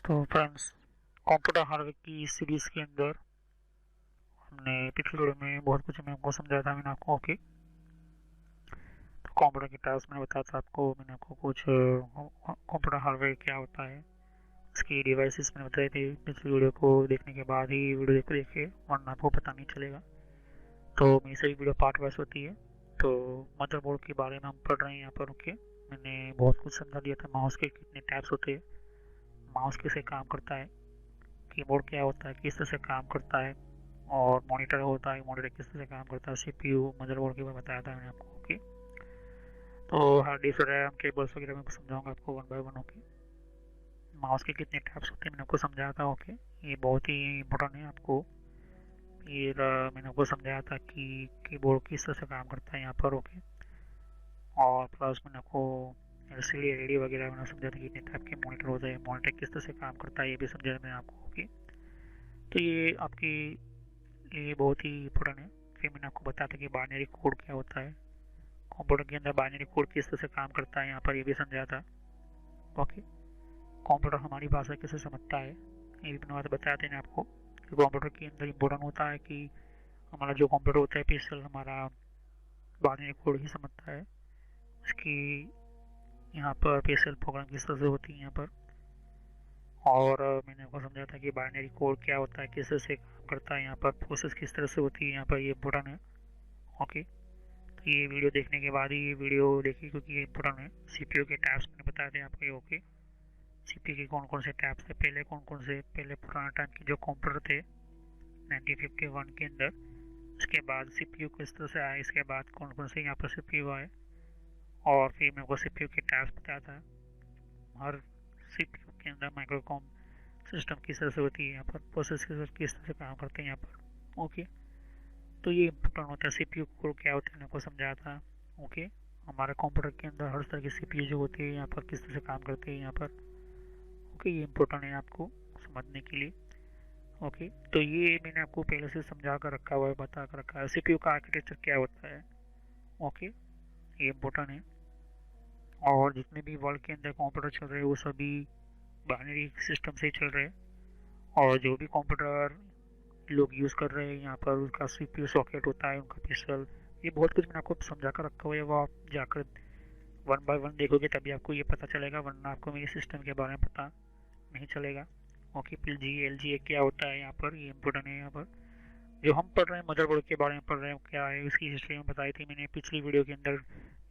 तो friends, computer hardware की इस सीरीज़ के अंदर हमने पिछले वीडियो में बहुत कुछ मैंने आपको समझाया था। मैंने आपको तो कंप्यूटर के टाइप्स मैंने बताया था आपको। मैंने आपको कुछ कंप्यूटर हार्डवेयर क्या होता है, उसकी डिवाइसेस मैंने बताई थी। पिछली वीडियो को देखने के बाद ही वीडियो को देखिए, वरना आपको पता नहीं चलेगा। तो मेरी सभी वीडियो पार्ट वाइज होती है। तो मदरबोर्ड के बारे में हम पढ़ रहे हैं यहाँ पर। ओके, मैंने बहुत कुछ समझा दिया था। माउस के कितने टाइप्स होते हैं, माउस कैसे काम करता है, कीबोर्ड क्या होता है, किस तरह से काम करता है, और मॉनिटर होता है, मॉनिटर किस तरह से काम करता है, सीपीयू मदरबोर्ड के बारे में बताया था मैंने आपको। ओके, तो हार्ड डिस्क रैम केबल्स वगैरह मैं समझाऊंगा आपको one by one. Okay, mouse के कितने टाइप्स होते हैं मैंने आपको समझाया था। ओके, ये बहुत ही इंपॉर्टेंट है आपको। फिर मैंने आपको समझाया था कि कीबोर्ड किस तरह से काम करता है यहाँ पर। ओके, और प्लस मैंने आपको एलसीडी एलईडी वगैरह मैंने समझाया था कितने टाइप के मॉनिटर होते हैं, मॉनिटर किस तरह से काम करता है, ये भी समझाया मैंने आपको। ओके, तो ये आपकी ये बहुत ही इंपॉर्टेंट है। फिर मैंने आपको बताया था कि बाइनरी कोड क्या होता है, कंप्यूटर के अंदर बाइनरी कोड किस तरह से काम करता है यहाँ पर, ये भी समझाया था। ओके, कंप्यूटर हमारी भाषा कैसे समझता है, ये भी मैंने बताया था आपको। कंप्यूटर के अंदर इम्पोर्टेंट होता है कि हमारा जो कंप्यूटर होता है पिक्सल हमारा बाइनरी कोड ही समझता है। उसकी यहाँ पर पिक्सल प्रोग्राम किस तरह से होती है यहाँ पर। और मैंने आपको समझा था कि बाइनरी कोड क्या होता है, किस तरह से काम करता है यहाँ पर, प्रोसेस किस तरह से होती है यहाँ पर, ये इम्पोर्टेंट है। ओके, तो ये वीडियो देखने के बाद ही ये वीडियो देखिए, क्योंकि ये इम्पोर्टेंट है। सीपीयू के टैब्स मैंने बताए थे आपको। ओके, सीपीयू के कौन कौन से टैब्स थे, पहले पुराना टाइम के जो कंप्यूटर थे 1951 के अंदर, इसके बाद सीपीयू किस तरह से आए, इसके बाद कौन कौन से यहाँ पर सीपीयू आए, और फिर मेरे को सीपीयू के टैब्स बताया था। हर सीपीयू के अंदर माइक्रोकॉम सिस्टम किस तरह से होती है यहाँ पर, प्रोसेस किस तरह से काम करते हैं यहाँ पर। ओके, तो ये इम्पोर्टेंट होता है। सीपीयू कोड क्या होता है मैंने आपको समझाया था। ओके, हमारे कंप्यूटर के अंदर हर तरह की सीपीयू जो होती है यहाँ पर किस तरह से काम करते हैं यहाँ पर। ओके, ये इम्पोर्टेंट है आपको समझने के लिए। ओके, तो ये मैंने आपको पहले से समझा कर रखा हुआ है, बता कर रखा है सीपीयू का आर्किटेक्चर क्या होता है। ओके, ये इम्पोर्टेंट है। और जितने भी वर्ल्ड के अंदर कंप्यूटर चल रहे हैं वो सभी बाइनरी सिस्टम से ही चल रहे हैं। और जो भी कंप्यूटर लोग यूज़ कर रहे हैं यहाँ पर, उसका सीपीयू सॉकेट होता है, उनका पिक्सल, ये बहुत कुछ मैंने आपको समझा कर रखा हुआ है। वो आप जाकर वन बाय वन देखोगे तभी आपको ये पता चलेगा, वरना आपको मेरे सिस्टम के बारे में पता नहीं चलेगा। ओके, फिर जी एल जी क्या होता है यहाँ पर, ये इम्पोर्टेंट है यहाँ पर। जो हम पढ़ रहे हैं मदरबोर्ड के बारे में पढ़ रहे हैं, क्या है उसकी हिस्ट्री में बताई थी मैंने पिछली वीडियो के अंदर।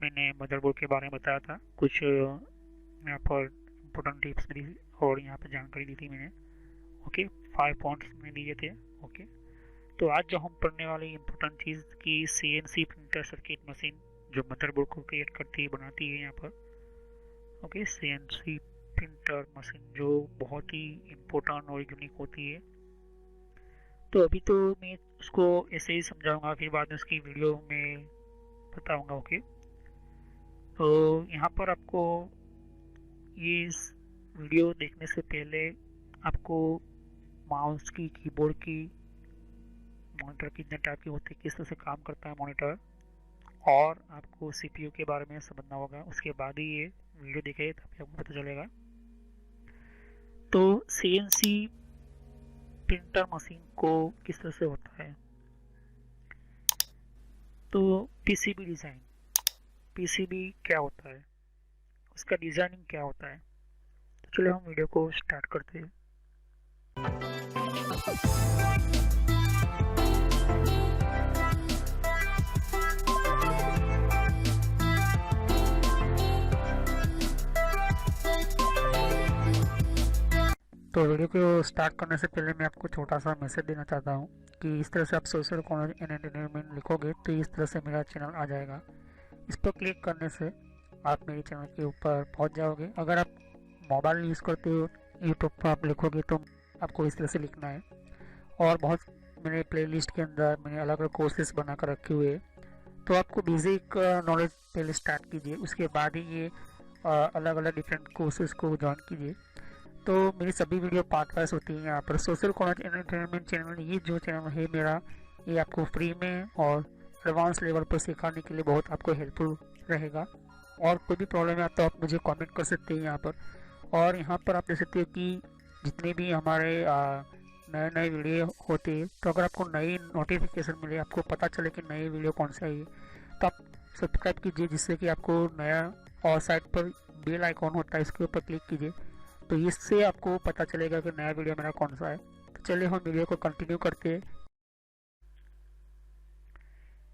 मैंने मदरबोर्ड के बारे में बताया था, कुछ यहाँ पर इम्पोर्टेंट टिप्स दी और यहाँ पर जानकारी दी थी मैंने। ओके, 5 पॉइंट्स मैंने दिए थे। ओके, तो आज जो हम पढ़ने वाली इम्पोर्टेंट चीज़ की सीएनसी प्रिंटर सर्किट मशीन जो मदरबोर्ड को क्रिएट करती है, बनाती है यहाँ पर। ओके, सीएनसी प्रिंटर मशीन जो बहुत ही इम्पोर्टेंट और यूनिक होती है। तो अभी तो मैं उसको ऐसे ही समझाऊंगा, फिर बाद में उसकी वीडियो में बताऊंगा। ओके, तो यहाँ पर आपको ये इस वीडियो देखने से पहले आपको माउस की, कीबोर्ड की, मॉनिटर कितने टाइप की होती है, किस तरह से काम करता है मॉनिटर, और आपको सीपीयू के बारे में समझना होगा। उसके बाद ही ये वीडियो देखें तभी आपको पता चलेगा। तो सीएनसी प्रिंटर मशीन को किस तरह से होता है, तो पीसीबी डिज़ाइन, पीसीबी क्या होता है, उसका डिज़ाइनिंग क्या होता है। तो चलो हम वीडियो को स्टार्ट करते हैं। तो वीडियो को स्टार्ट करने से पहले मैं आपको छोटा सा मैसेज देना चाहता हूँ कि इस तरह से आप सोशल कॉलेज एंड एंटरटेनमेंट लिखोगे तो इस तरह से मेरा चैनल आ जाएगा। इस पर क्लिक करने से आप मेरे चैनल के ऊपर पहुँच जाओगे। अगर आप मोबाइल यूज़ करते हो, यूट्यूब पर आप लिखोगे तो आपको इस तरह से लिखना है। और बहुत मेरे प्लेलिस्ट के अंदर मैंने अलग अलग कोर्सेज बना कर रखे हुए हैं। तो आपको बेसिक नॉलेज पहले स्टार्ट कीजिए, उसके बाद ही ये अलग अलग डिफरेंट कोर्सेज को ज्वाइन कीजिए। तो मेरी सभी वीडियो पार्ट वाइज होती है यहाँ पर। Social college and entertainment channel, ये जो चैनल है मेरा, ये आपको फ्री में और एडवांस लेवल पर सिखाने के लिए बहुत आपको हेल्पफुल रहेगा। और कोई भी प्रॉब्लम है तो आप मुझे कमेंट कर सकते हैं यहाँ पर। और यहाँ पर आप देख सकते हो कि जितने भी हमारे नए नए वीडियो होते हैं, तो अगर आपको नई नोटिफिकेशन मिले, आपको पता चले कि नई वीडियो कौन सा है, तो आप सब्सक्राइब कीजिए, जिससे कि आपको नया, और साइड पर बेल आइकॉन होता है, इसके ऊपर क्लिक कीजिए, तो इससे आपको पता चलेगा कि नया वीडियो मेरा कौन सा है। तो चलिए हम वीडियो को कंटिन्यू करते हैं।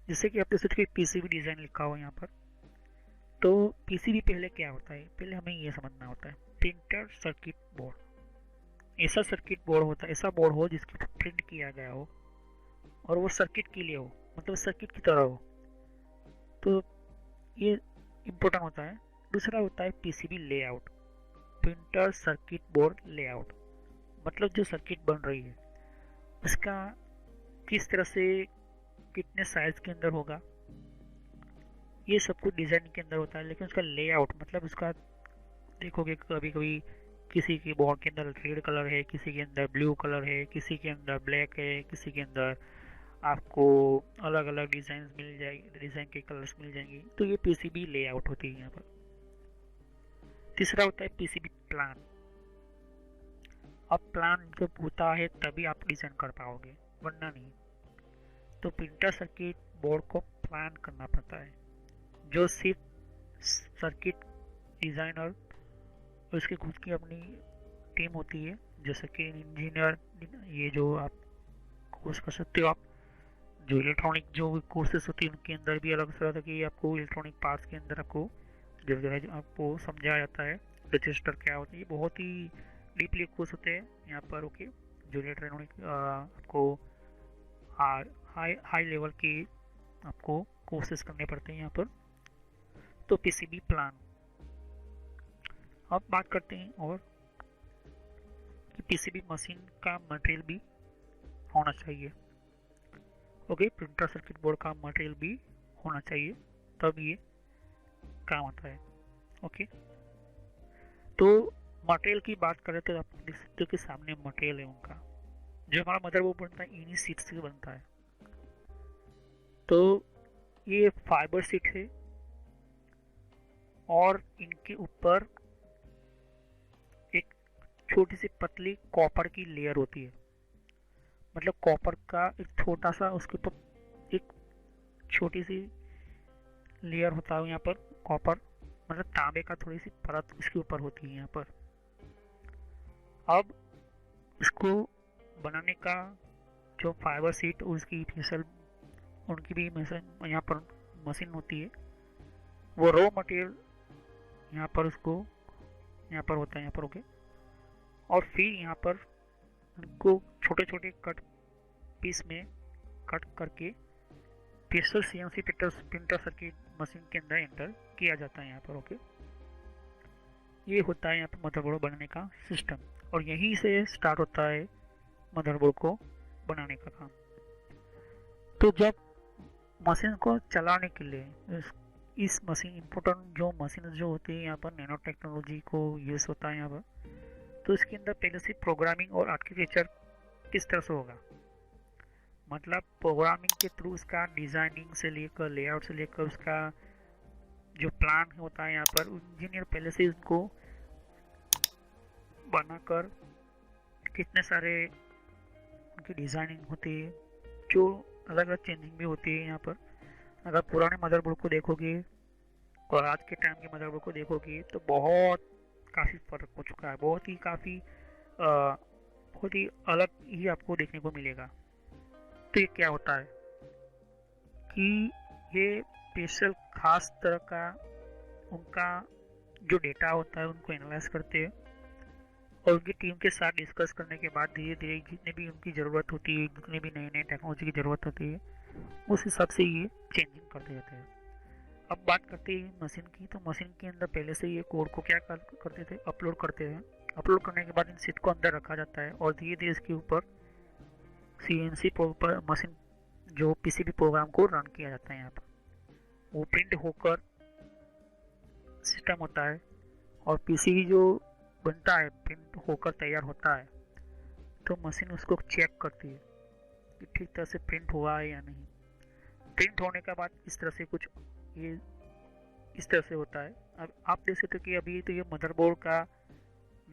जैसे कि आप देख सकते हैं पीसीबी डिज़ाइन लिखा हुआ है यहाँ पर। तो पीसीबी पहले क्या होता है, पहले हमें ये समझना होता है, प्रिंटर सर्किट बोर्ड। ऐसा सर्किट बोर्ड होता है, ऐसा बोर्ड हो जिसकी प्रिंट किया गया हो और वो सर्किट के लिए हो, मतलब सर्किट की तरह हो। तो ये इम्पोर्टेंट होता है। दूसरा होता है PCB layout, printer circuit board layout, मतलब जो सर्किट बन रही है उसका किस तरह से, कितने साइज के अंदर होगा, ये सब कुछ डिज़ाइन के अंदर होता है। लेकिन उसका लेआउट मतलब उसका देखोगे कभी कभी किसी की बोर्ड के अंदर रेड कलर है, किसी के अंदर ब्लू कलर है, किसी के अंदर ब्लैक है, किसी के अंदर आपको अलग अलग डिज़ाइन मिल जाएगी, डिज़ाइन के कलर्स मिल जाएंगे। तो ये पीसीबी लेआउट होती है यहाँ पर। तीसरा होता है पीसीबी प्लान। अब प्लान जब होता है तभी आप डिज़ाइन कर पाओगे, वरना नहीं। तो प्रिंटर सर्किट बोर्ड को प्लान करना पड़ता है, जो सिर्फ सर्किट डिज़ाइनर और उसकी खुद की अपनी टीम होती है, जैसे कि इंजीनियर, ये जो आप कोर्स कर सकते हो आप, जो इलेक्ट्रॉनिक जो कोर्सेज होती है उनके अंदर भी अलग तरह की आपको इलेक्ट्रॉनिक पार्ट्स के अंदर आपको जो है आपको समझाया जाता है रजिस्टर क्या होती है। बहुत ही डीपली कोर्स होते हैं यहाँ पर। ओके, जो इलेक्ट्रॉनिक आपको हाई हाई लेवल की आपको कोर्सेज करने पड़ते हैं यहाँ पर। तो पीसीबी प्लान। अब बात करते हैं और कि पीसीबी मशीन का मटेरियल भी होना चाहिए। ओके, प्रिंटर सर्किट बोर्ड का मटेरियल भी होना चाहिए, तब ये काम आता है। ओके, तो मटेरियल की बात करें तो आप देख सकते हो कि सामने मटेरियल है उनका। जो हमारा मदरबोर्ड बनता है इन्हीं सीट से बनता है। तो ये फाइबर सीट है और इनके ऊपर एक छोटी सी पतली कॉपर की लेयर होती है। मतलब कॉपर का एक छोटा सा उसके ऊपर एक छोटी सी लेयर होता है यहाँ पर। कॉपर मतलब तांबे का थोड़ी सी परत इसके ऊपर होती है यहाँ पर। अब इसको बनाने का जो फाइबर सीट उसकी फिसल उनकी भी मशीन यहाँ पर मशीन होती है। वो रॉ मटेरियल यहाँ पर उसको यहाँ पर होता है यहाँ पर। ओके, और फिर यहाँ पर उनको छोटे छोटे कट पीस में कट करके pressure CNC printer circuit machine के अंदर एंटर किया जाता है यहाँ पर। ओके, ये होता है यहाँ पर मदरबोर्ड बनाने का सिस्टम, और यहीं से स्टार्ट होता है मदरबोर्ड को बनाने का काम। तो जब मशीन को चलाने के लिए इस मशीन इम्पोर्टेंट जो मशीन जो होती है यहाँ पर नैनो टेक्नोलॉजी को यूज़ होता है यहाँ पर। तो इसके अंदर पहले से प्रोग्रामिंग और आर्किटेक्चर किस तरह से होगा, मतलब प्रोग्रामिंग के थ्रू उसका डिज़ाइनिंग से लेकर लेआउट से लेकर उसका जो प्लान होता है यहाँ पर इंजीनियर पहले से उसको बनाकर कितने सारे उनकी डिज़ाइनिंग होती है, जो अलग अलग चेंजिंग भी होती है यहाँ पर। अगर पुराने मदरबोर्ड को देखोगे और आज के टाइम के मदरबोर्ड को देखोगे तो बहुत काफ़ी फ़र्क हो चुका है, बहुत ही अलग ही आपको देखने को मिलेगा। तो ये क्या होता है कि ये स्पेशल खास तरह का उनका जो डेटा होता है उनको एनालाइज करते हैं और उनकी टीम के साथ डिस्कस करने के बाद धीरे धीरे जितने भी उनकी ज़रूरत होती है, जितने भी नए नए टेक्नोलॉजी की ज़रूरत होती है, उस हिसाब से ये चेंजिंग करते रहते हैं। अब बात करते हैं मशीन की। तो मशीन के अंदर पहले से ये कोड को क्या करते थे, अपलोड करते हैं। अपलोड करने के बाद इन सीट को अंदर रखा जाता है और धीरे धीरे इसके ऊपर सीएनसी मशीन जो पीसीबी प्रोग्राम को रन किया जाता है यहाँ पर। वो प्रिंट होकर सिस्टम होता है और पीसीबी जो बनता है प्रिंट होकर तैयार होता है, तो मशीन उसको चेक करती है कि ठीक तरह से प्रिंट हुआ है या नहीं। प्रिंट होने के बाद इस तरह से कुछ ये इस तरह से होता है। अब आप देख सकते हो कि अभी तो ये मदरबोर्ड का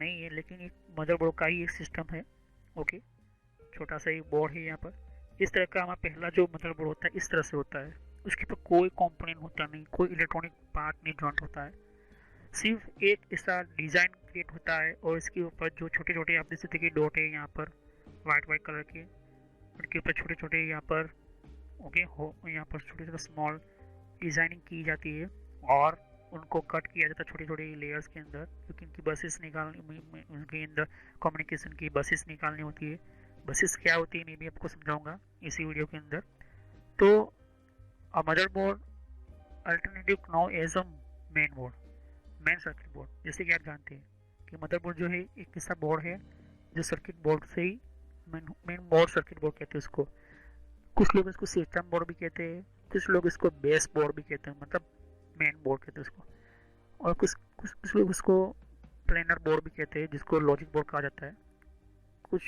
नहीं है, लेकिन एक मदरबोर्ड का ही एक सिस्टम है। ओके, छोटा सा एक बोर्ड है यहाँ पर। इस तरह का हमारा पहला जो मदरबोर्ड होता है इस तरह से होता है। उसके ऊपर कोई कंपोनेंट होता नहीं, कोई इलेक्ट्रॉनिक पार्ट नहीं जॉइंट होता है, सिर्फ एक ऐसा डिज़ाइन क्रिएट होता है। और इसके ऊपर जो छोटे छोटे आप देख सकते हैं कि डॉट है यहाँ पर वाइट वाइट कलर के, उनके ऊपर छोटे छोटे यहाँ पर ओके हो, यहाँ पर छोटे छोटे स्मॉल डिज़ाइनिंग की जाती है और उनको कट किया जाता है छोटे छोटे लेयर्स के अंदर, क्योंकि इनकी बसेस निकालनी, उनके अंदर कम्युनिकेशन की बसेस निकालनी होती है। बसेस क्या होती है मैं भी आपको समझाऊंगा इसी वीडियो के अंदर। तो a motherboard alternative now as a main board, main circuit board. जैसे कि आप जानते हैं कि मदरबोर्ड जो है एक ऐसा बोर्ड है जो सर्किट बोर्ड से ही मेन बोर्ड सर्किट बोर्ड कहते हैं उसको। कुछ लोग इसको सिस्टम बोर्ड भी कहते हैं, कुछ लोग इसको बेस बोर्ड भी कहते हैं, मतलब मेन बोर्ड कहते हैं उसको। और कुछ लोग उसको प्लेनर बोर्ड भी कहते हैं, जिसको लॉजिक बोर्ड कहा जाता है। कुछ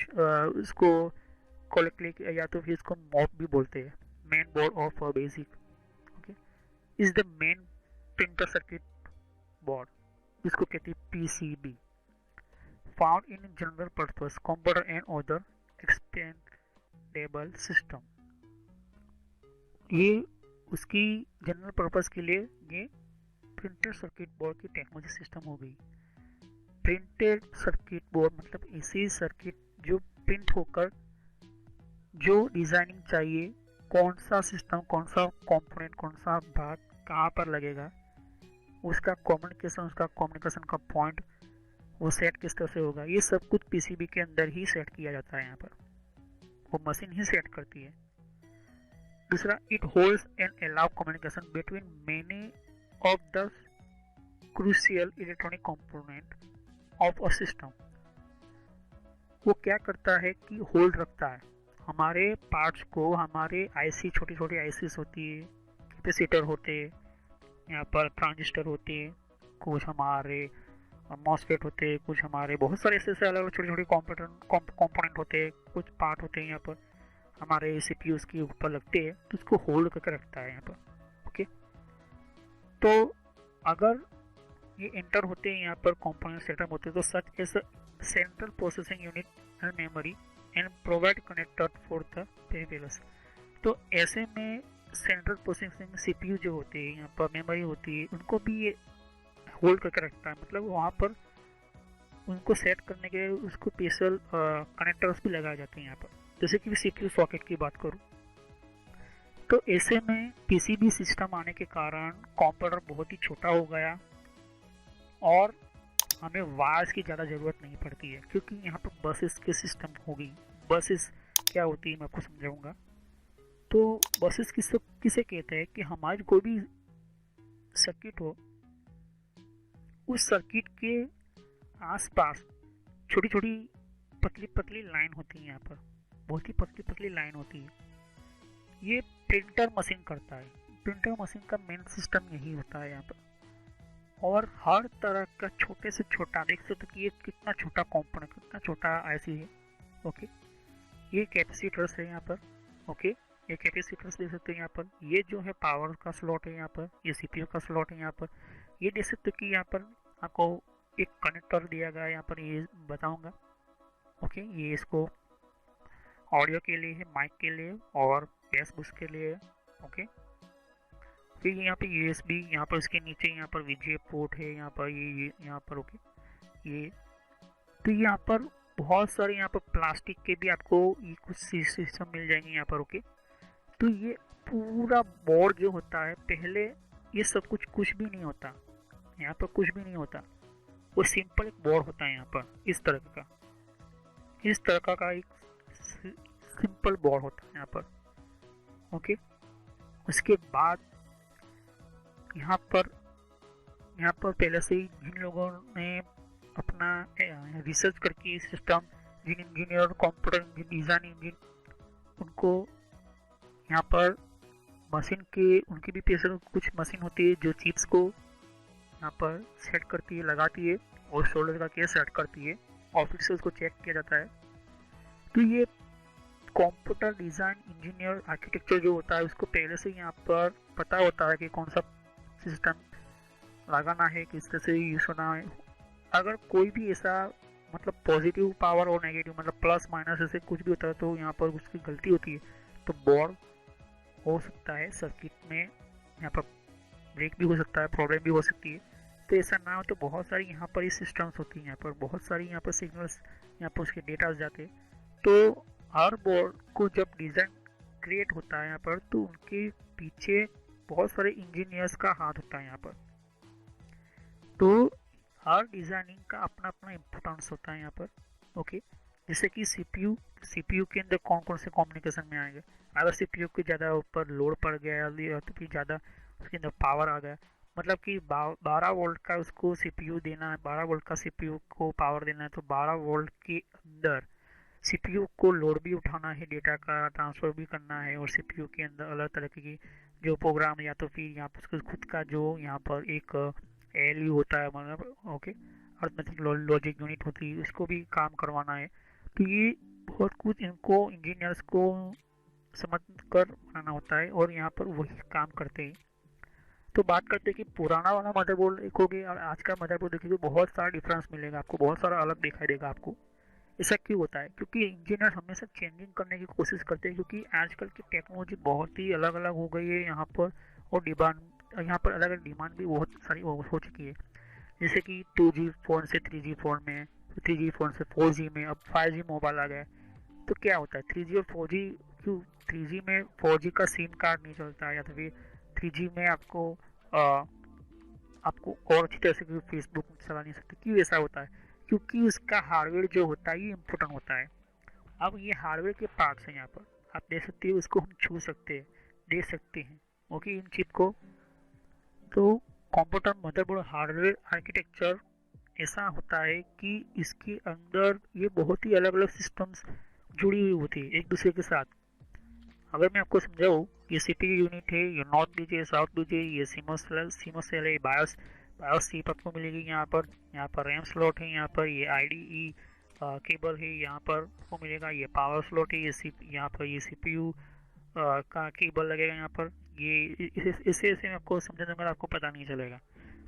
इसको कॉलेक्टली या तो फिर इसको मॉप भी बोलते हैं, main board of basic. Okay, is the main printer circuit board, जिसको कहते हैं PCB, found in general purpose computer and other expendable system. ये उसकी जनरल पर्पस के लिए ये प्रिंटेड सर्किट बोर्ड की टेक्नोलॉजी सिस्टम हो गई। प्रिंटेड सर्किट बोर्ड मतलब ऐसी सर्किट जो प्रिंट होकर जो डिज़ाइनिंग चाहिए, कौन सा सिस्टम, कौन सा कंपोनेंट, कौन सा भाग कहाँ पर लगेगा, उसका कम्युनिकेशन का पॉइंट वो सेट किस तरह से होगा, ये सब कुछ पीसीबी के अंदर ही सेट किया जाता है। यहाँ पर वो मशीन ही सेट करती है। दूसरा, it holds and allow communication between many of the crucial electronic component of a system. वो क्या करता है कि होल्ड रखता है हमारे पार्ट्स को, हमारे आईसी, छोटी छोटी आईसीस होती है, कैपेसिटर होते हैं, यहाँ पर ट्रांजिस्टर होते हैं, कुछ हमारे मॉसफेट होते हैं, कुछ हमारे बहुत सारे ऐसे अलग अलग छोटे छोटे कंपोनेंट होते हैं, कुछ पार्ट होते हैं यहाँ पर हमारे सीपीयूज के ऊपर लगते हैं, तो उसको होल्ड करके रखता है यहाँ पर। ओके, तो अगर ये एंटर होते हैं यहाँ पर कंपोनेंट सेटअप होते हैं, तो such as central processing unit and memory and provide connector for the peripherals. तो ऐसे में सेंट्रल प्रोसेसिंग सीपीयू जो होते हैं, यहाँ पर मेमोरी होती है, उनको भी ये होल्ड करके रखता है। मतलब वहाँ पर उनको सेट करने के उसको स्पेशल कनेक्टर्स भी लगाए जाते हैं यहाँ पर। जैसे कि सीपीयू सॉकेट की बात करूँ, तो ऐसे में पीसीबी सिस्टम आने के कारण कंप्यूटर बहुत ही छोटा हो गया और हमें वायर्स की ज़्यादा ज़रूरत नहीं पड़ती है, क्योंकि यहाँ पर बसेस के सिस्टम हो गई। बसेस क्या होती है मैं आपको समझाऊंगा। तो बसेस किसे कहते हैं कि हमारी कोई भी सर्किट हो, उस सर्किट के आसपास छोटी छोटी पतली पतली लाइन होती है, यहाँ पर बहुत ही पतली पतली लाइन होती है। ये प्रिंटर मशीन करता है। प्रिंटर मशीन का मेन सिस्टम यही होता है यहाँ पर। और हर तरह का छोटे से छोटा, देख सकते हो कि ये कितना छोटा कंपोनेंट, कितना छोटा आईसी है। ओके, ये कैपेसिटर्स है यहाँ पर। ओके, ये कैपेसिटर्स देख सकते हो यहाँ पर। ये जो है पावर का स्लॉट है यहाँ पर, ये सीपीयू का स्लॉट है यहाँ पर। ये देख सकते हो कि यहाँ पर आपको एक कनेक्टर दिया गया है, यहाँ पर ये बताऊंगा। ओके, ये इसको ऑडियो के लिए है, माइक के लिए और बेस बूस्ट के लिए। ओके, फिर यहाँ पे USB, यहाँ पर इसके नीचे यहाँ पर VGA पोर्ट है, यहाँ पर ये यहाँ पर। ओके, ये तो यहाँ पर बहुत सारे यहाँ पर प्लास्टिक के भी आपको ये कुछ सिस्टम मिल जाएंगे यहाँ पर। ओके, तो ये पूरा बोर्ड जो होता है, पहले ये सब कुछ भी नहीं होता, यहाँ पर कुछ भी नहीं होता। वो सिंपल एक बोर्ड होता है यहाँ पर, इस तरह का एक सिंपल बोर्ड होता है यहाँ पर। ओके, उसके बाद यहाँ पर पहले से ही जिन लोगों ने अपना रिसर्च करके सिस्टम, जिन इंजीनियर, कंप्यूटर डिज़ाइन इंजीनियर, उनको यहाँ पर मशीन के, उनकी भी पेशे कुछ मशीन होती है जो चिप्स को यहाँ पर सेट करती है, लगाती है और सोल्डर का केस सेट करती है और फिर से उसको चेक किया जाता है। तो ये कंप्यूटर डिज़ाइन इंजीनियर आर्किटेक्चर जो होता है, उसको पहले से यहाँ पर पता होता है कि कौन सा सिस्टम लगाना है, किस तरह से यूज होना है, अगर कोई भी ऐसा मतलब पॉजिटिव पावर और नेगेटिव मतलब प्लस माइनस ऐसे कुछ भी होता है तो यहाँ पर उसकी गलती होती है तो बोर्ड हो सकता है सर्किट में यहाँ पर ब्रेक भी हो सकता है, प्रॉब्लम भी हो सकती है। तो ऐसा ना हो तो बहुत सारी यहाँ पर ये सिस्टम्स होती हैं, यहाँ पर बहुत सारी यहाँ पर सिग्नल्स यहाँ पर उसके डेटा जाते हैं। तो हर बोर्ड को जब डिज़ाइन क्रिएट होता है यहाँ पर तो उनके पीछे बहुत सारे इंजीनियर्स का हाथ होता है यहाँ पर। तो हर डिज़ाइनिंग का अपना अपना इम्पोर्टेंस होता है यहाँ पर। ओके, जैसे कि सीपीयू के अंदर कौन कौन से कम्युनिकेशन में आएंगे। अगर सीपीयू के ज़्यादा ऊपर लोड पड़ गया या तो फिर ज़्यादा उसके अंदर पावर आ गया, मतलब कि 12 वोल्ट का उसको सीपीयू देना है, 12 वोल्ट का सीपीयू को पावर देना है, तो 12 वोल्ट के अंदर सीपीयू को लोड भी उठाना है, डेटा का ट्रांसफ़र भी करना है, और सीपीयू के अंदर अलग तरह की जो प्रोग्राम या तो फिर यहाँ पर उसका खुद का जो यहाँ पर एक एएलयू होता है, मतलब ओके अर्थमेटिक लॉजिक यूनिट होती है, उसको भी काम करवाना है। तो ये बहुत कुछ इनको इंजीनियर्स को समझ कर बनाना होता है और यहाँ पर वही काम करते हैं। तो बात करते हैं कि पुराना वाला मदरबोर्ड देखोगे और आज का मदरबोर्ड देखोगे, बहुत सारा डिफरेंस मिलेगा आपको, बहुत सारा अलग दिखाई देगा आपको। ऐसा क्यों होता है? क्योंकि इंजीनियर हमेशा चेंजिंग करने की कोशिश करते हैं, क्योंकि आजकल की टेक्नोलॉजी बहुत ही अलग अलग हो गई है यहाँ पर, और डिमांड यहाँ पर अलग अलग डिमांड भी बहुत सारी हो चुकी है। जैसे कि 2G फ़ोन से 3G फ़ोन में, 3G फ़ोन से 4G में, अब 5G मोबाइल आ गया। तो क्या होता है 3G और 4G क्यों? 3G में 4G का सिम कार्ड नहीं चलता है, या तो फिर 3G में आपको और अच्छी तरह से फेसबुक चला नहीं सकते। क्यों ऐसा होता है? क्योंकि उसका हार्डवेयर जो होता है ये इम्पोर्टेंट होता है। अब ये हार्डवेयर के पार्ट्स हैं यहाँ पर, आप देख सकते हो, उसको हम छू सकते हैं, देख सकते हैं ओके इन चिप को। तो कंप्यूटर मदरबोर्ड हार्डवेयर आर्किटेक्चर ऐसा होता है कि इसके अंदर ये बहुत ही अलग अलग सिस्टम्स जुड़ी हुई होती है एक दूसरे के साथ। अगर मैं आपको समझाऊँ, ये सीपीयू यूनिट है, ये नॉर्थ दीजिए, साउथ दीजिए, ये सीमोस सेल है, बायोस चिप आपको मिलेगी यहाँ पर रैम स्लॉट है, यहाँ पर ये आईडीई केबल है, यहाँ पर आपको मिलेगा, ये पावर स्लॉट है, यहाँ पर ये सीपीयू का केबल लगेगा यहाँ पर। ये इसे मैं आपको समझा दूंगा, आपको पता नहीं चलेगा।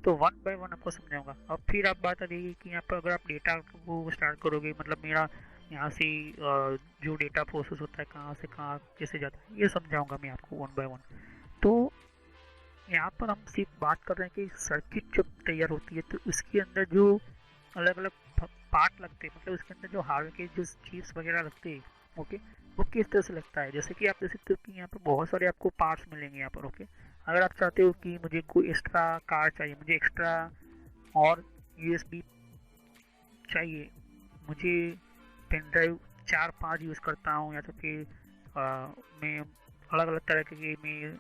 तो वन बाय वन आपको समझाऊंगा। अब फिर आप बात आ जाएगी कि यहाँ पर अगर आप डेटा को स्टार्ट करोगे, मतलब मेरा यहाँ से जो डेटा प्रोसेस होता है कहाँ से कहाँ कैसे जाता है, ये समझाऊंगा मैं आपको वन बाय वन। तो यहाँ पर हम सिर्फ बात कर रहे हैं कि सर्किट जब तैयार होती है तो उसके अंदर जो अलग अलग पार्ट लगते हैं, मतलब उसके अंदर जो हार्डवेयर के जो चिप्स वगैरह लगते हैं ओके, वो किस तरह से लगता है। जैसे कि आप देख सकते हो कि यहाँ पर बहुत सारे आपको पार्ट्स मिलेंगे यहाँ पर ओके। अगर आप चाहते हो कि मुझे कोई एक्स्ट्रा कार्ड चाहिए, मुझे एक्स्ट्रा और यूएसबी चाहिए, मुझे पेन ड्राइव 4-5 यूज़ करता हूँ, या तो फिर मैं अलग अलग तरह के मैं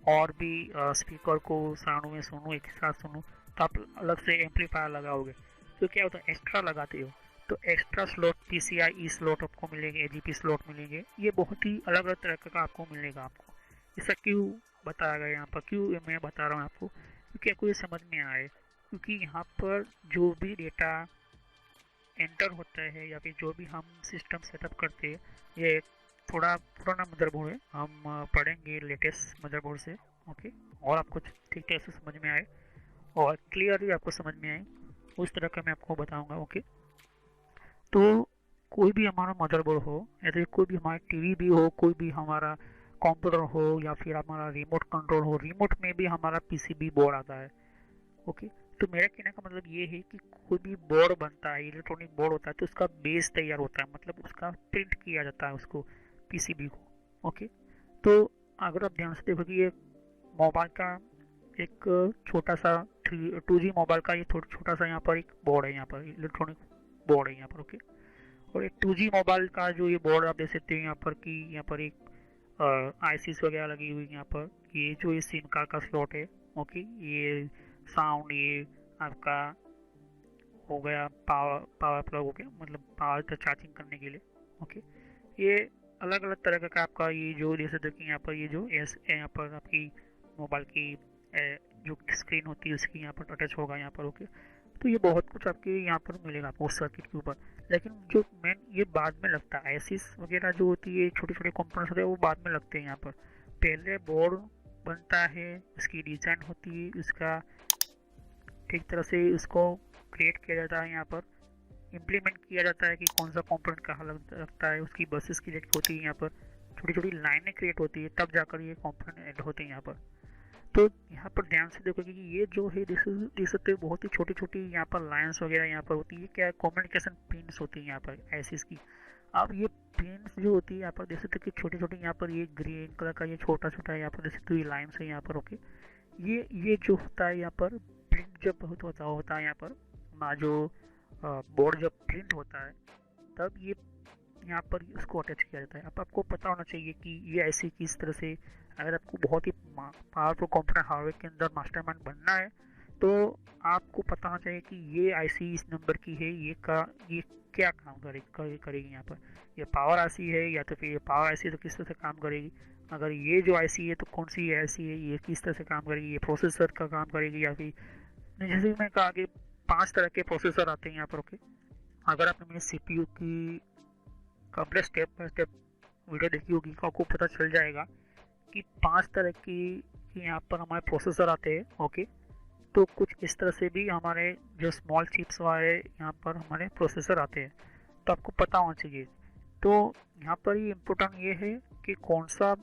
और भी स्पीकर को साउंड में सुनूँ, एक साथ सुनूँ, तो आप अलग से एम्पलीफायर लगाओगे। तो क्या होता है एक्स्ट्रा लगाते हो तो एक्स्ट्रा स्लॉट PCIe स्लॉट आपको मिलेंगे, AGP स्लॉट मिलेंगे, ये बहुत ही अलग अलग तरह का आपको मिलेगा। आपको ऐसा क्यों बताया गया यहाँ पर, क्यों मैं बता रहा हूँ आपको, क्योंकि आपको ये समझ में आए। क्योंकि यहाँ पर जो भी डेटा एंटर होता है या फिर जो भी हम सिस्टम सेटअप करते हैं, ये थोड़ा पुराना मदरबोर्ड है, हम पढ़ेंगे लेटेस्ट मदरबोर्ड से ओके, और आपको ठीक तरह से समझ में आए और क्लियरली आपको समझ में आए उस तरह का मैं आपको बताऊंगा ओके। तो कोई भी हमारा मदरबोर्ड हो, या तो कोई भी हमारा टीवी भी हो, कोई भी हमारा कंप्यूटर हो, या फिर हमारा रिमोट कंट्रोल हो, रिमोट में भी हमारा पीसीबी बोर्ड आता है ओके। तो मेरा कहने का मतलब ये है कि कोई भी बोर्ड बनता है, इलेक्ट्रॉनिक बोर्ड होता है, तो उसका बेस तैयार होता है, मतलब उसका प्रिंट किया जाता है उसको पीसीबी को ओके। तो अगर आप ध्यान से देखोगे ये मोबाइल का एक छोटा सा 2G मोबाइल का ये छोटा सा यहाँ पर एक बोर्ड है, यहाँ पर इलेक्ट्रॉनिक बोर्ड है यहाँ पर ओके। और एक 2G मोबाइल का जो ये बोर्ड आप देख सकते हैं यहाँ पर कि यहाँ पर एक आईसीस वगैरह लगी हुई यहाँ पर, ये जो ये सिम कार्ड का स्लॉट है ओके, ये साउंड, ये आपका हो गया पावर प्लग हो गया, मतलब पावर का चार्जिंग करने के लिए ओके। ये अलग अलग तरह का आपका ये जो जैसे देखिए यहाँ पर ये जो यहाँ पर आपकी मोबाइल की जो स्क्रीन होती है उसकी यहाँ पर अटैच होगा यहाँ पर ओके। तो ये बहुत कुछ आपके यहाँ पर मिलेगा आपको सर्किट के ऊपर। लेकिन जो मेन ये बाद में लगता है, आईसीस वगैरह जो होती है, छोटे छोटे कंपोनेंट्स होते हैं, वो बाद में लगते हैं यहाँ पर। पहले बोर्ड बनता है, उसकी डिज़ाइन होती है, उसका ठीक तरह से उसको क्रिएट किया जाता है, यहाँ पर इम्प्लीमेंट किया जाता है कि कौन सा कंपोनेंट कहाँ लगता है, उसकी बसेस क्रिएट होती है, यहाँ पर छोटी छोटी लाइनें क्रिएट होती है, तब जाकर ये कंपोनेंट ऐड होते हैं यहाँ पर। तो यहाँ पर ध्यान से देखोगे कि ये जो है देख सकते हो बहुत ही छोटी छोटी यहाँ पर लाइन्स वगैरह यहाँ पर होती है, क्या कम्युनिकेशन पिन्स होती है यहाँ पर ऐसी इसकी। अब ये पिन्स जो होती है यहाँ पर देख सकते हो कि छोटी छोटी यहाँ पर ये ग्रीन कलर का ये छोटा छोटा यहाँ पर देख सकते हो ये लाइन्स है यहाँ पर। ओके, ये जो होता है यहाँ पर प्रिंट जब बहुत होता है यहाँ पर ना, जो बोर्ड जब प्रिंट होता है तब ये यहाँ पर उसको अटैच किया जाता है। अब आपको पता होना चाहिए कि ये ऐसी किस तरह से, अगर आपको बहुत ही पावरफुल कंप्यूटर हार्डवेयर के अंदर मास्टरमाइंड बनना है तो आपको पता होना चाहिए कि ये आईसी इस नंबर की है, ये क्या काम करेगी यहाँ पर, ये पावर आईसी है या तो फिर ये पावर आईसी तो किस तरह से काम करेगी, अगर ये जो आईसी है तो कौन सी आईसी है, ये किस तरह से काम करेगी, ये प्रोसेसर का काम करेगी या फिर जैसे मैंने कहा कि 5 तरह के प्रोसेसर आते हैं यहाँ पर। ओके, अगर आपने मेरे सीपीयू की complete step by step video देखी होगी तो आपको पता चल जाएगा कि 5 तरह की यहाँ पर हमारे प्रोसेसर आते हैं। ओके, तो कुछ इस तरह से भी हमारे जो स्मॉल चिप्स वाले यहाँ पर हमारे प्रोसेसर आते हैं, तो आपको पता होना चाहिए। तो यहाँ पर ये इम्पोर्टेंट ये है कि कौन सा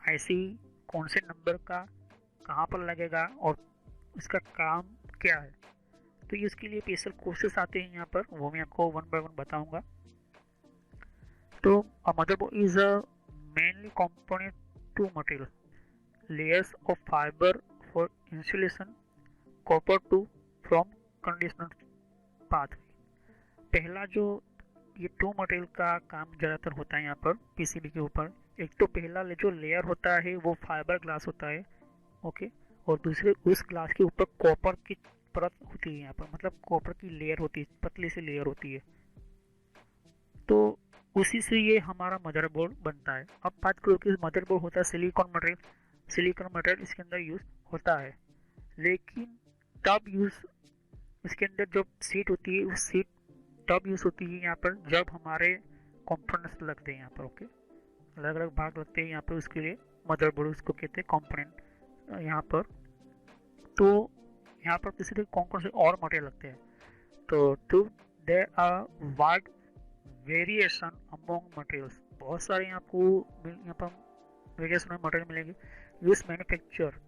आईसी कौन से नंबर का कहाँ पर लगेगा और उसका काम क्या है। तो ये इसके लिए स्पेशल कोर्सेस आते हैं यहाँ पर, वो मैं आपको 1 by 1 बताऊँगा। तो a motherboard is a mainly component to material layers of fiber for insulation copper to from conditional pathway। पहला जो ये टू मटेरियल का काम ज़्यादातर होता है यहाँ पर पीसीबी के ऊपर, एक तो पहला जो लेयर होता है वो फाइबर ग्लास होता है। ओके, और दूसरे उस ग्लास के ऊपर कॉपर की परत होती है यहाँ पर, मतलब कॉपर की लेयर होती है, पतली सी लेयर होती है। तो उसी से ये हमारा मदरबोर्ड बनता है। अब बात करो कि मदरबोर्ड होता है सिलिकॉन मटेरियल इसके अंदर यूज होता है, लेकिन तब यूज इसके अंदर जो सीट होती है उस सीट तब यूज होती है यहाँ पर जब हमारे कंपोनेंट्स लगते हैं यहाँ पर। ओके, अलग अलग भाग लगते हैं यहाँ पर, उसके लिए मदरबोर्ड उसको कहते हैं कंपोनेंट यहाँ पर। तो यहाँ पर किसी कौन से और मटेरियल लगते हैं, तो there are wide variation among materials, बहुत सारे आपको यहाँ पर वेरिएशन में मटेरियल मिलेंगे। Use manufacture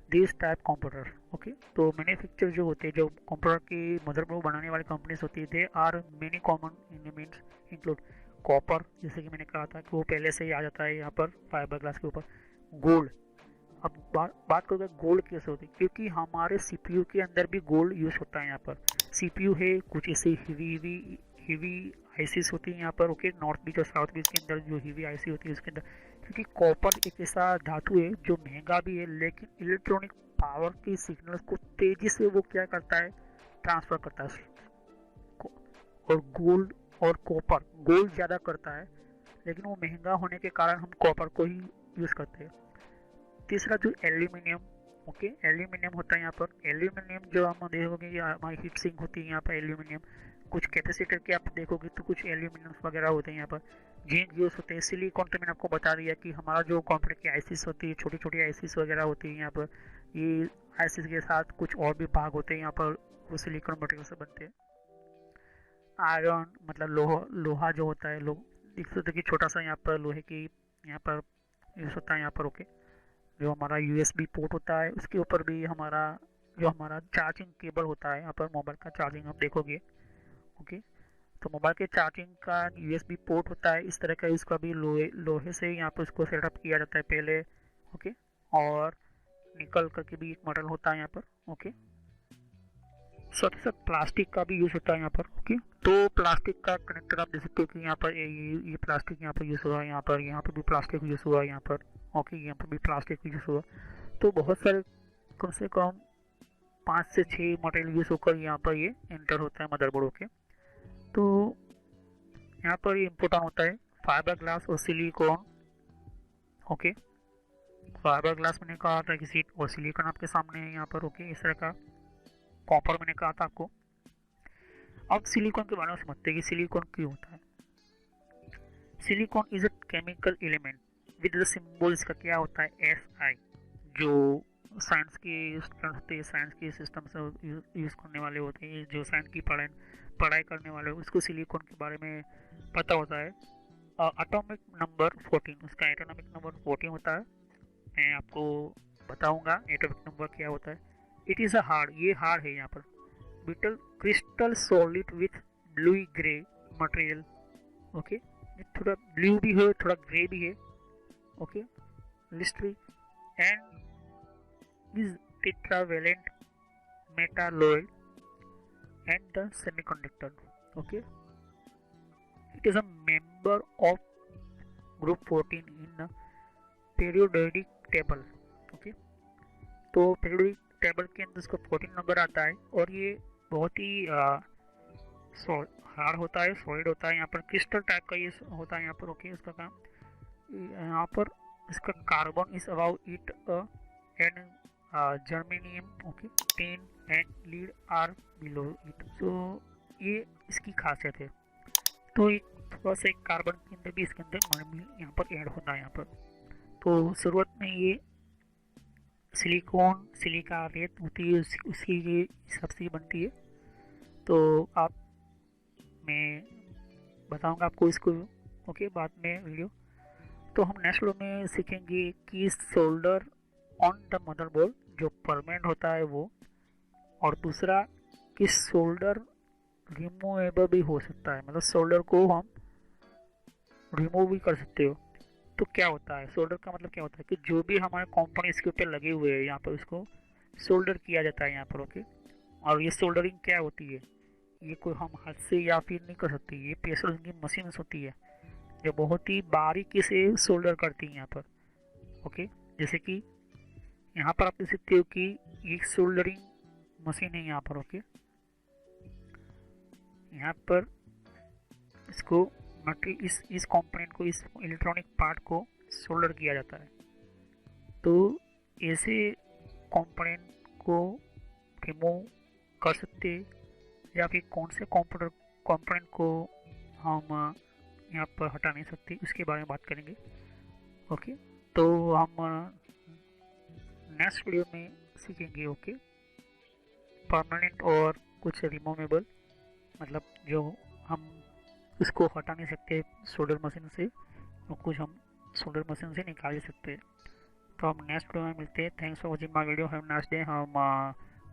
this type computer. Okay, तो मैन्युफैक्चर जो होते हैं, जो कंप्यूटर की मदरबोर्ड बनाने वाली कंपनीज होती है, they are many common elements include copper, जैसे कि मैंने कहा था कि वो पहले से ही आ जाता है यहाँ पर फाइबर ग्लास के ऊपर। गोल्ड, अब बात करोगे गोल्ड कैसे होती है, क्योंकि हमारे सीपीयू के अंदर भी गोल्ड यूज होता है यहाँ पर। सीपीयू है कुछ ऐसे हीवी आईसीस होती है यहाँ पर। ओके, नॉर्थ बीच और साउथ बीच के अंदर जो हीवी आईसी होती है उसके अंदर, क्योंकि कॉपर एक ऐसा धातु है जो महंगा भी है लेकिन इलेक्ट्रॉनिक पावर की सिग्नल्स को तेजी से वो क्या करता है, ट्रांसफर करता है। और गोल्ड और कॉपर, गोल्ड ज़्यादा करता है लेकिन वो महंगा होने के कारण हम कॉपर को ही यूज़ करते हैं। तीसरा जो एल्यूमिनियम, ओके, एल्यूमिनियम होता है यहाँ पर। एल्यूमिनियम जो हम देखोगे हमारी हीट सिंक होती है यहाँ पर एल्यूमिनियम। कुछ कैपेसिटर के आप देखोगे तो कुछ एल्यूमिनियम वगैरह होते हैं यहाँ पर। जिंक यूज होते हैं। सिलिकॉन तो मैंने आपको बता दिया कि हमारा जो कंप्यूटर की आईसीस होती है, छोटी छोटी आईसीस वगैरह होती है यहाँ पर। ये आईसीस के साथ कुछ और भी भाग होते हैं यहाँ पर, वो सिलिकॉन मटेरियल से बनते हैं। आयरन मतलब लोहा जो होता है, देख सकते कि छोटा सा यहाँ पर लोहे की यहाँ पर यूज होता है यहाँ पर। ओके, जो हमारा यूएसबी पोर्ट होता है उसके ऊपर भी जो हमारा चार्जिंग केबल होता है यहाँ पर, मोबाइल का चार्जिंग आप देखोगे। ओके, तो मोबाइल के चार्जिंग का यूएसबी पोर्ट होता है इस तरह का, इसका भी लोहे से यहाँ पर उसको सेटअप किया जाता है पहले। ओके, और निकल करके भी एक मॉडल होता है यहाँ पर। ओके, साथ ही साथ प्लास्टिक का भी यूज होता है यहाँ पर। ओके, तो प्लास्टिक का कनेक्टर आप देख सकते हो कि यहाँ पर ये प्लास्टिक यहाँ पर यूज हुआ है, यहाँ पर भी प्लास्टिक यूज हुआ है यहाँ पर। ओके, यहाँ पर भी प्लास्टिक यूज हुआ। तो बहुत सारे कम से कम 5 से 6 मटेरियल यूज होकर यहाँ पर ये एंटर होता है मदरबोर्ड। ओके, तो यहाँ पर ये इम्पोर्टेंट होता है फाइबर ग्लास और सिलिकॉन। ओके, फाइबर ग्लास मैंने कहा था कि सीट, और सिलिकॉन आपके सामने है यहाँ पर। ओके, इस तरह का। कॉपर मैंने कहा था आपको। अब सिलिकॉन के बारे में समझते हैं कि सिलिकॉन क्यों होता है। Silicon is a chemical element with the symbol, इसका क्या होता है SI, जो साइंस के स्टूडेंट होते हैं, साइंस के सिस्टम से यूज़ करने वाले होते हैं, जो साइंस की पढ़ाई करने वाले उसको सिलिकॉन के बारे में पता होता है। एटॉमिक नंबर 14, उसका एटॉमिक नंबर 14 होता है। मैं आपको बताऊंगा एटॉमिक नंबर क्या होता है। इट इज़ अ हार्ड, ये हार्ड है यहाँ पर, brittle crystal solid with blue grey material. Okay, थोड़ा ब्लू भी है, थोड़ा ग्रे भी है। Okay, lustrous and is tetravalent metalloid and the semiconductor. Okay, it is a member of group 14 in the periodic table. Okay, तो periodic table के अंदर इसका 14 नंबर आता है और ये बहुत ही हार्ड होता है, सॉलिड होता है। यहाँ पर क्रिस्टल टाइप का ये होता है यहाँ पर। ओके, इसका काम यहाँ पर इसका carbon is about it and germanium, okay, tin and lead are below it. तो ये इसकी खासियत है। तो एक थोड़ा सा एक कार्बन के अंदर भी इसके अंदर यहाँ पर ऐड होता है यहाँ पर। तो शुरुआत में ये सिलिका रेत होती है, उसकी हिसाब से बनती है। तो आप, मैं बताऊंगा आपको इसको, ओके, बाद में वीडियो। तो हम नेक्स्ट वीडियो में सीखेंगे कि सोल्डर ऑन द मदरबोर्ड जो परमानेंट होता है वो, और दूसरा कि सोल्डर रिमूवेबल भी हो सकता है, मतलब सोल्डर को हम रिमूव भी कर सकते हो। तो क्या होता है सोल्डर का मतलब, क्या होता है कि जो भी हमारे कंपोनेंट इसके ऊपर लगे हुए हैं यहाँ पर उसको सोल्डर किया जाता है यहाँ पर। ओके, और ये सोल्डरिंग क्या होती है, ये कोई हम हाथ से या फिर नहीं कर सकते, ये प्रेशर की मशीन होती है जो बहुत ही बारीकी से सोल्डर करती है यहाँ पर। ओके, जैसे कि यहाँ पर आप देख सकते हो कि एक सोल्डरिंग मशीन है यहाँ पर। ओके, यहाँ पर इसको इस कंपोनेंट को, इस इलेक्ट्रॉनिक पार्ट को सोल्डर किया जाता है। तो ऐसे कंपोनेंट को रिमूव कर सकते या फिर कौन से कंपोनेंट को हम यहाँ पर हटा नहीं सकते, उसके बारे में बात करेंगे। ओके, तो हम नेक्स्ट वीडियो में सीखेंगे। ओके, परमानेंट और कुछ रिमूवेबल, मतलब जो हम इसको हटा नहीं सकते सोल्डर मशीन से, और कुछ हम सोल्डर मशीन से निकाल सकते हैं। तो हम नेक्स्ट वीडियो में मिलते हैं। Thanks for watching my video, have nice day. हम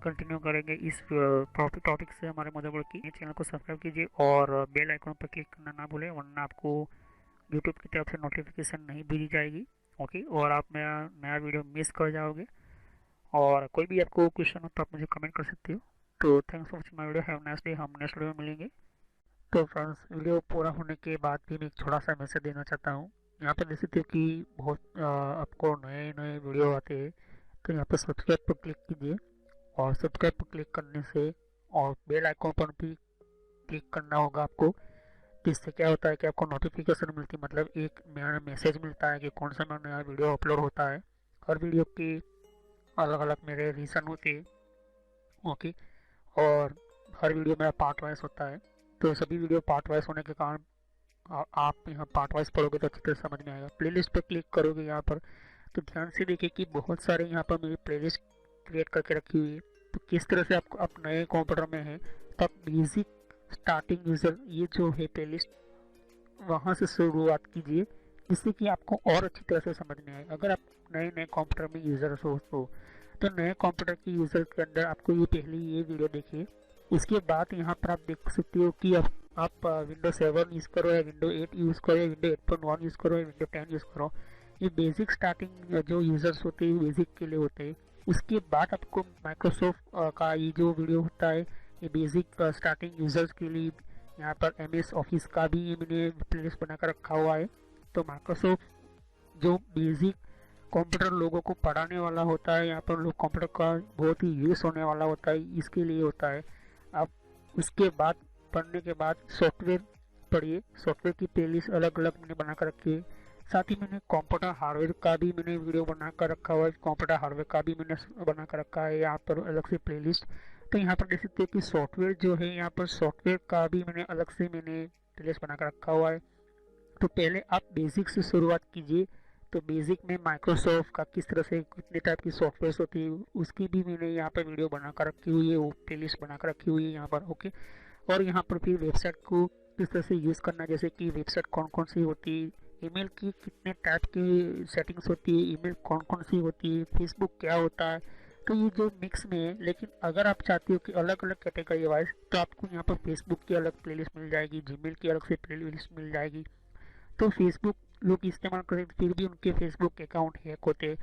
कंटिन्यू करेंगे इस टॉपिक से हमारे मदरबोर्ड की। चैनल को सब्सक्राइब कीजिए और बेल आइकन पर क्लिक करना ना भूलें, वरना आपको यूट्यूब की तरफ से नोटिफिकेशन नहीं भेजी जाएगी। ओके, और आप मेरा नया वीडियो मिस कर जाओगे। और कोई भी आपको क्वेश्चन हो तो आप मुझे कमेंट कर सकते हो। तो thanks for watching my video, have nice day. हम नेक्स्ट वीडियो में मिलेंगे। तो फ्रेंड्स, वीडियो पूरा होने के बाद भी मैं एक छोटा सा मैसेज देना चाहता हूँ। यहाँ पर देख सकते हो कि बहुत आपको नए नए वीडियो आते हैं, तो यहाँ पर सब्सक्राइब पर क्लिक कीजिए, और सब्सक्राइब पर क्लिक करने से और बेल आइकन पर भी क्लिक करना होगा आपको। जिससे क्या होता है कि आपको नोटिफिकेशन मिलती है, मतलब एक मेरा मैसेज मिलता है कि कौन सा नया वीडियो अपलोड होता है। हर वीडियो की अलग अलग मेरे रीज़न होते हैं। ओके, और हर वीडियो मेरा पार्ट वाइज होता है। तो सभी वीडियो पार्ट वाइज होने के कारण आप यहाँ पार्ट वाइज पढ़ोगे तो अच्छी तरह समझ में आएगा। प्लेलिस्ट पर क्लिक करोगे यहाँ पर, तो ध्यान से देखिए कि बहुत सारे यहाँ पर मेरी प्लेलिस्ट क्रिएट करके रखी हुई है। तो किस तरह से आपको, आप नए कंप्यूटर में हैं तो आप बेसिक स्टार्टिंग यूज़र, ये जो है प्लेलिस्ट, वहाँ से शुरुआत कीजिए, जिससे कि आपको और अच्छी तरह से समझ में आए। अगर आप नए नए कंप्यूटर में यूज़र हो तो नए कंप्यूटर के यूज़र के अंदर आपको ये पहले ये वीडियो देखिए। उसके बाद यहाँ पर आप देख सकते हो कि आप विंडो 7 यूज़ करो या विंडो 8 यूज़ करो या विंडो 8.1 यूज़ करो या विंडो 10 यूज़ करो। ये बेसिक स्टार्टिंग जो यूज़र्स होते हैं बेसिक के लिए होते हैं। उसके बाद आपको माइक्रोसॉफ्ट का ये जो वीडियो होता है ये बेसिक स्टार्टिंग यूज़र्स के लिए। यहाँ पर MS ऑफिस का भी मैंने प्लेलिस्ट बनाकर रखा हुआ है। तो माइक्रोसॉफ्ट जो बेसिक कंप्यूटर लोगों को पढ़ाने वाला होता है, यहाँ पर लोग कंप्यूटर का बहुत ही यूज़ होने वाला होता है, इसके लिए होता है। आप उसके बाद पढ़ने के बाद सॉफ्टवेयर पढ़िए। सॉफ्टवेयर की प्लेलिस्ट अलग अलग मैंने बना कर रखी है। साथ ही मैंने कंप्यूटर हार्डवेयर का भी मैंने वीडियो बना कर रखा हुआ है। कंप्यूटर हार्डवेयर का भी मैंने बना कर रखा है यहाँ पर अलग से प्लेलिस्ट। तो यहाँ पर देख सकते हैं कि सॉफ्टवेयर जो है, यहाँ पर सॉफ्टवेयर का भी मैंने अलग से प्लेलिस्ट बना कर रखा हुआ है। तो पहले आप बेसिक से शुरुआत कीजिए, तो बेसिक में माइक्रोसॉफ्ट का किस तरह से कितने टाइप की सॉफ्टवेयर होती है उसकी भी मैंने यहाँ पर वीडियो बना कर रखी हुई है, वो प्लेलिस्ट बना कर रखी हुई है यहाँ पर। ओके, और यहाँ पर फिर वेबसाइट को किस तरह से यूज़ करना, जैसे कि वेबसाइट कौन कौन सी होती है, ईमेल की कितने टाइप की सेटिंग्स होती है, ईमेल कौन कौन सी होती है, फेसबुक क्या होता है। तो ये जो मिक्स में है, लेकिन अगर आप चाहते हो कि अलग अलग कैटेगरी वाइज, तो आपको यहाँ पर फेसबुक की अलग प्लेलिस्ट मिल जाएगी, जीमेल की अलग से प्लेलिस्ट मिल जाएगी। तो फेसबुक लोग इस्तेमाल करें फिर भी उनके फेसबुक अकाउंट हैक होते हैं।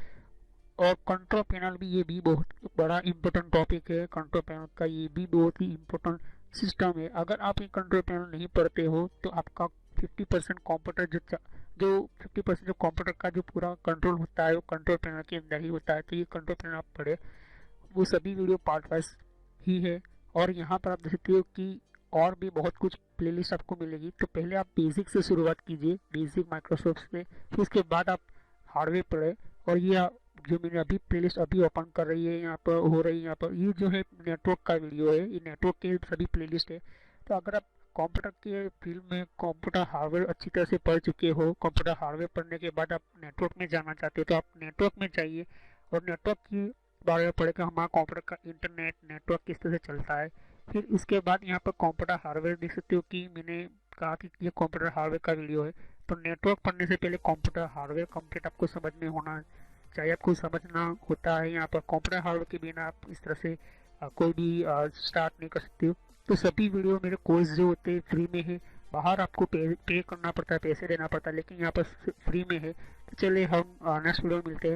और कंट्रोल पैनल भी, ये भी बहुत बड़ा इंपॉर्टेंट टॉपिक है। कंट्रोल पैनल का ये भी बहुत ही इंपॉर्टेंट सिस्टम है। अगर आप ये कंट्रोल पैनल नहीं पढ़ते हो तो आपका 50% कंप्यूटर जो 50% जो कंप्यूटर का जो पूरा कंट्रोल होता है वो कंट्रोल पैनल के अंदर ही होता है। तो ये कंट्रोल पैनल आप पढ़े, वो सभी वीडियो पार्ट वाइज ही है। और यहाँ पर आप देख सकते हो कि और भी बहुत कुछ प्लेलिस्ट आपको मिलेगी। तो पहले आप बेसिक से शुरुआत कीजिए, बेसिक माइक्रोसॉफ्ट से, फिर उसके बाद आप हार्डवेयर पढ़े। और ये जो मैंने अभी प्लेलिस्ट अभी ओपन कर रही है यहाँ पर हो रही है, यहाँ पर ये जो है नेटवर्क का वीडियो है, ये नेटवर्क के सभी प्लेलिस्ट है। तो अगर आप कंप्यूटर के फील्ड में कंप्यूटर हार्डवेयर अच्छी तरह से पढ़ चुके हो, कंप्यूटर हार्डवेयर पढ़ने के बाद आप नेटवर्क में जाना चाहते हो, तो आप नेटवर्क में जाइए और नेटवर्क की बारे में पढ़े कि हमारा कंप्यूटर का इंटरनेट नेटवर्क किस तरह से चलता है। फिर उसके बाद यहाँ पर कंप्यूटर हार्डवेयर देख सकते हो कि मैंने कहा कि ये कंप्यूटर हार्डवेयर का वीडियो है। तो नेटवर्क पढ़ने से पहले कंप्यूटर हार्डवेयर कंप्लीट आपको समझ में होना चाहिए, आपको समझना होता है। यहाँ पर कंप्यूटर हार्डवेयर के बिना आप इस तरह से कोई भी स्टार्ट नहीं कर सकते हो। तो सभी वीडियो मेरे कोर्स जो होते हैं फ्री में है, बाहर आपको पे करना पड़ता है, पैसे देना पड़ता है, लेकिन यहाँ पर फ्री में है। तो चलिए हम नेक्स्ट वीडियो में मिलते हैं।